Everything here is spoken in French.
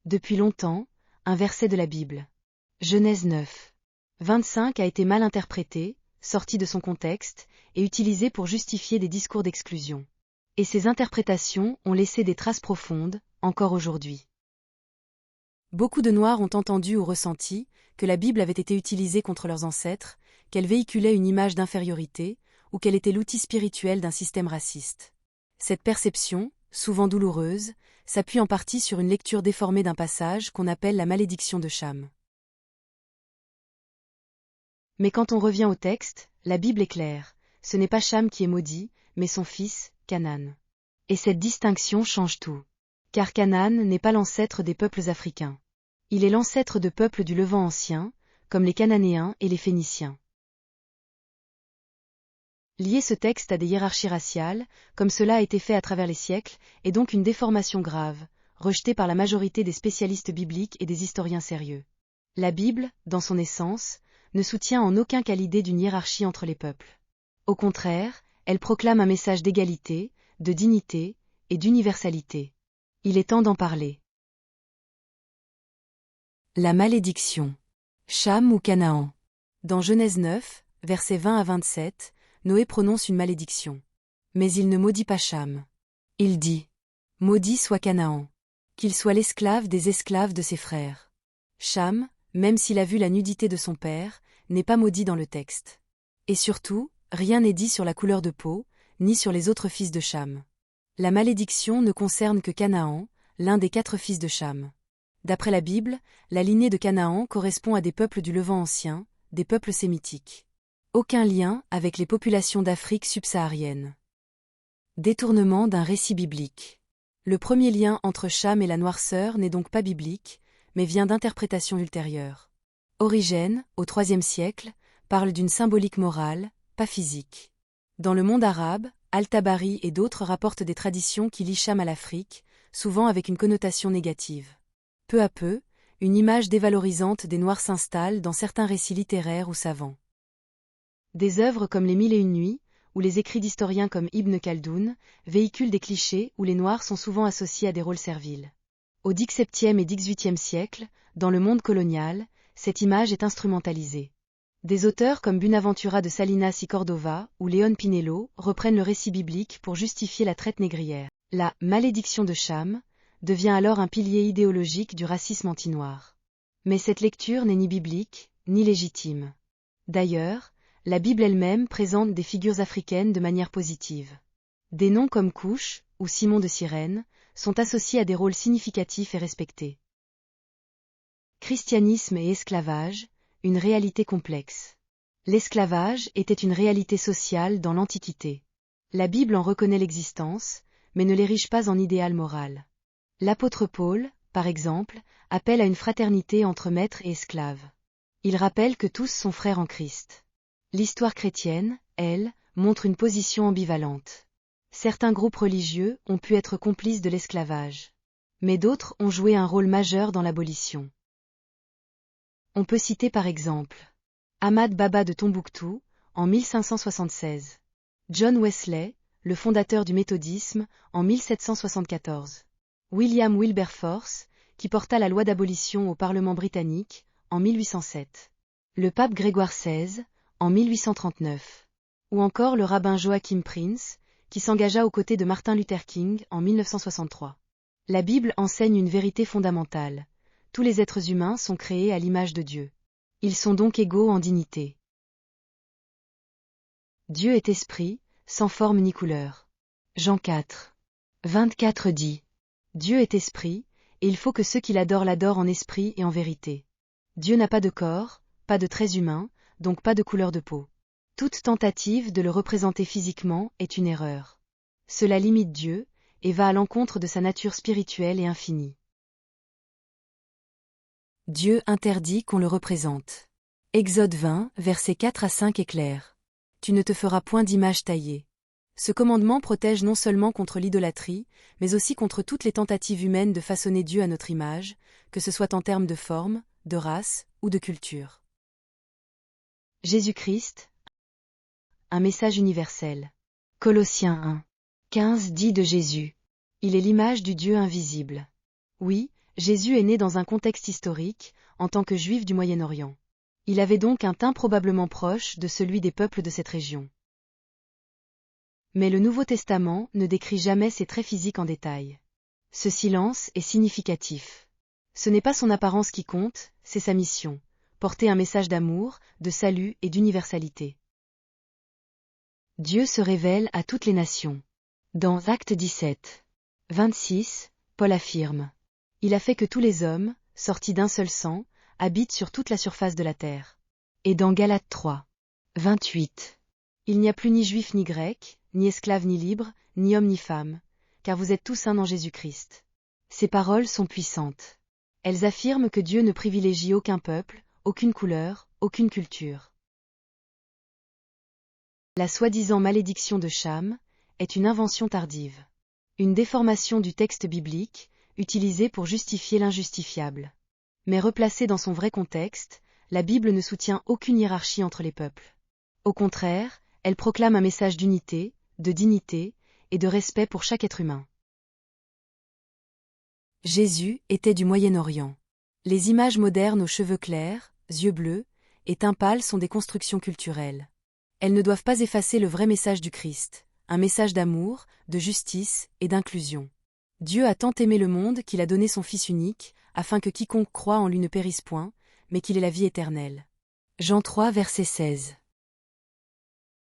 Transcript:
Depuis longtemps, un verset de la Bible. Genèse 9. 25 a été mal interprété, sorti de son contexte, et utilisé pour justifier des discours d'exclusion. Et ces interprétations ont laissé des traces profondes, encore aujourd'hui. Beaucoup de Noirs ont entendu ou ressenti que la Bible avait été utilisée contre leurs ancêtres, qu'elle véhiculait une image d'infériorité, ou qu'elle était l'outil spirituel d'un système raciste. Cette perception, souvent douloureuse, s'appuie en partie sur une lecture déformée d'un passage qu'on appelle la malédiction de Cham. Mais quand on revient au texte, la Bible est claire, ce n'est pas Cham qui est maudit, mais son fils, Canaan. Et cette distinction change tout. Car Canaan n'est pas l'ancêtre des peuples africains. Il est l'ancêtre de peuples du Levant ancien, comme les Cananéens et les Phéniciens. Lier ce texte à des hiérarchies raciales, comme cela a été fait à travers les siècles, est donc une déformation grave, rejetée par la majorité des spécialistes bibliques et des historiens sérieux. La Bible, dans son essence, ne soutient en aucun cas l'idée d'une hiérarchie entre les peuples. Au contraire, elle proclame un message d'égalité, de dignité et d'universalité. Il est temps d'en parler. La malédiction. Cham ou Canaan. Dans Genèse 9, versets 20 à 27, Noé prononce une malédiction. Mais il ne maudit pas Cham. Il dit : maudit soit Canaan. Qu'il soit l'esclave des esclaves de ses frères. Cham, même s'il a vu la nudité de son père, n'est pas maudit dans le texte. Et surtout, rien n'est dit sur la couleur de peau, ni sur les autres fils de Cham. La malédiction ne concerne que Canaan, l'un des 4 fils de Cham. D'après la Bible, la lignée de Canaan correspond à des peuples du Levant ancien, des peuples sémitiques. Aucun lien avec les populations d'Afrique subsaharienne. Détournement d'un récit biblique. Le premier lien entre Cham et la noirceur n'est donc pas biblique, mais vient d'interprétations ultérieures. Origène, au IIIe siècle, parle d'une symbolique morale, pas physique. Dans le monde arabe, Al-Tabari et d'autres rapportent des traditions qui lient Cham à l'Afrique, souvent avec une connotation négative. Peu à peu, une image dévalorisante des Noirs s'installe dans certains récits littéraires ou savants. Des œuvres comme Les Mille et une nuits, ou les écrits d'historiens comme Ibn Khaldoun, véhiculent des clichés où les Noirs sont souvent associés à des rôles serviles. Au XVIIe et XVIIIe siècle, dans le monde colonial, cette image est instrumentalisée. Des auteurs comme Buenaventura de Salinas y Cordova ou Leon Pinello reprennent le récit biblique pour justifier la traite négrière. La « malédiction de Cham » devient alors un pilier idéologique du racisme anti-noir. Mais cette lecture n'est ni biblique, ni légitime. D'ailleurs, la Bible elle-même présente des figures africaines de manière positive. Des noms comme Couche ou Simon de Cyrène sont associés à des rôles significatifs et respectés. Christianisme et esclavage, une réalité complexe. L'esclavage était une réalité sociale dans l'Antiquité. La Bible en reconnaît l'existence, mais ne l'érige pas en idéal moral. L'apôtre Paul, par exemple, appelle à une fraternité entre maîtres et esclaves. Il rappelle que tous sont frères en Christ. L'histoire chrétienne, elle, montre une position ambivalente. Certains groupes religieux ont pu être complices de l'esclavage. Mais d'autres ont joué un rôle majeur dans l'abolition. On peut citer par exemple Ahmad Baba de Tombouctou, en 1576. John Wesley, le fondateur du méthodisme, en 1774. William Wilberforce, qui porta la loi d'abolition au Parlement britannique, en 1807. Le pape Grégoire XVI, en 1839. Ou encore le rabbin Joachim Prince, qui s'engagea aux côtés de Martin Luther King en 1963. La Bible enseigne une vérité fondamentale. Tous les êtres humains sont créés à l'image de Dieu. Ils sont donc égaux en dignité. Dieu est esprit, sans forme ni couleur. Jean 4. 24 dit. Dieu est esprit, et il faut que ceux qui l'adorent l'adorent en esprit et en vérité. Dieu n'a pas de corps, pas de traits humains, donc pas de couleur de peau. Toute tentative de le représenter physiquement est une erreur. Cela limite Dieu, et va à l'encontre de sa nature spirituelle et infinie. Dieu interdit qu'on le représente. Exode 20, versets 4 à 5 est clair. Tu ne te feras point d'image taillée. Ce commandement protège non seulement contre l'idolâtrie, mais aussi contre toutes les tentatives humaines de façonner Dieu à notre image, que ce soit en termes de forme, de race ou de culture. Jésus-Christ, un message universel. Colossiens 1. 15 dit de Jésus. Il est l'image du Dieu invisible. Oui, Jésus est né dans un contexte historique, en tant que juif du Moyen-Orient. Il avait donc un teint probablement proche de celui des peuples de cette région. Mais le Nouveau Testament ne décrit jamais ses traits physiques en détail. Ce silence est significatif. Ce n'est pas son apparence qui compte, c'est sa mission, porter un message d'amour, de salut et d'universalité. Dieu se révèle à toutes les nations. Dans Actes 17, 26, Paul affirme: Il a fait que tous les hommes, sortis d'un seul sang, habitent sur toute la surface de la terre. Et dans Galates 3, 28, Il n'y a plus ni juif ni grec, ni esclave ni libre, ni homme ni femme, car vous êtes tous un en Jésus-Christ. Ces paroles sont puissantes. Elles affirment que Dieu ne privilégie aucun peuple, aucune couleur, aucune culture. La soi-disant malédiction de Cham est une invention tardive. Une déformation du texte biblique, utilisée pour justifier l'injustifiable. Mais replacée dans son vrai contexte, la Bible ne soutient aucune hiérarchie entre les peuples. Au contraire, elle proclame un message d'unité, de dignité et de respect pour chaque être humain. Jésus était du Moyen-Orient. Les images modernes aux cheveux clairs, yeux bleus et teint pâle sont des constructions culturelles. Elles ne doivent pas effacer le vrai message du Christ, un message d'amour, de justice et d'inclusion. Dieu a tant aimé le monde qu'il a donné son Fils unique, afin que quiconque croit en lui ne périsse point, mais qu'il ait la vie éternelle. Jean 3 verset 16.